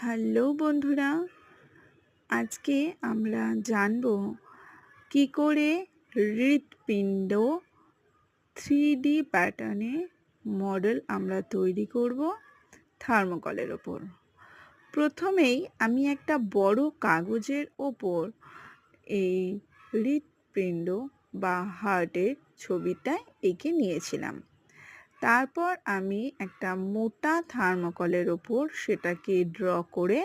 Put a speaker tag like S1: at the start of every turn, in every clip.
S1: Hello বন্ধুরা, আজকে আমরা জানব কি করে হৃৎপিণ্ড 3D প্যাটার্নে মডেল আমরা তৈরি করব থার্মোকলের ওপর। প্রথমেই আমি একটা বড় কাগজের ওপর এই হৃৎপিণ্ড বা হার্টের ছবিটা এঁকে নিয়েছিলাম। তারপর আমি একটা মোটা থার্মোকলের ওপর সেটাকে ড্র করে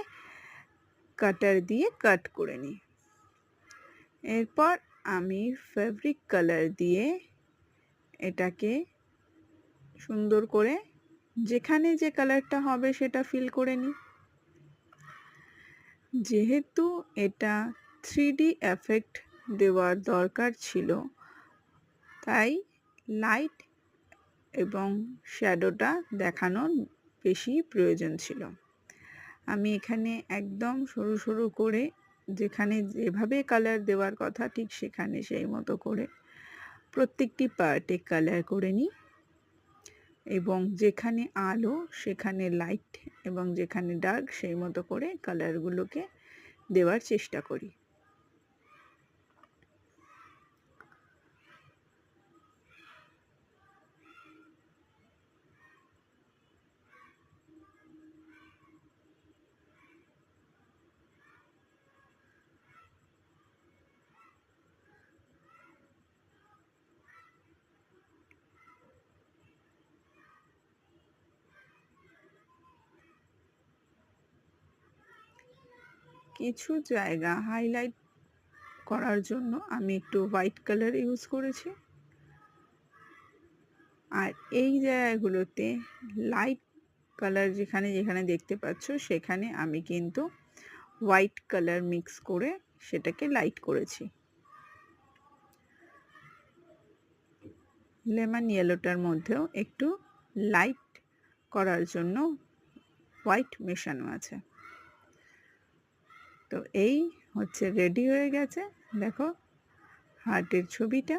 S1: কাটার দিয়ে কাট করে নিই। এরপর আমি ফেব্রিক কালার দিয়ে এটাকে সুন্দর করে যেখানে যে কালারটা হবে সেটা ফিল করে নিই। যেহেতু এটা 3D এফেক্ট দেওয়ার দরকার ছিল, তাই লাইট এবং শ্যাডোটা দেখানোর বেশি প্রয়োজন ছিল। আমি এখানে একদম সরু সরু করে যেখানে যেভাবে কালার দেওয়ার কথা ঠিক সেখানে সেই মতো করে প্রত্যেকটি পার্টে কালার করে নিই এবং যেখানে আলো সেখানে লাইট এবং যেখানে ডার্ক সেই মতো করে কালারগুলোকে দেওয়ার চেষ্টা করি। কিছু জায়গা হাইলাইট করার জন্য আমি একটু হোয়াইট কালার ইউজ করেছি, আর এই জায়গাগুলোতে লাইট কালার যেখানে যেখানে দেখতে পাচ্ছ সেখানে আমি কিন্তু হোয়াইট কালার মিক্স করে সেটাকে লাইট করেছি। লেমন ইয়েলোটার মধ্যেও একটু লাইট করার জন্য হোয়াইট মেশানো আছে। তো এই হচ্ছে রেডি হয়ে গেছে, দেখো হার্টের ছবিটা।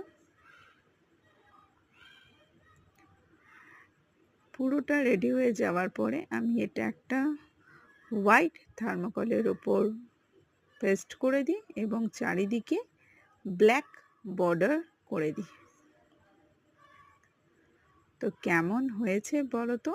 S1: পুরোটা রেডি হয়ে যাওয়ার পরে আমি এটা একটা হোয়াইট থার্মোকলের ওপর পেস্ট করে দিই এবং চারিদিকে ব্ল্যাক বর্ডার করে দিই। তো কেমন হয়েছে বলো তো?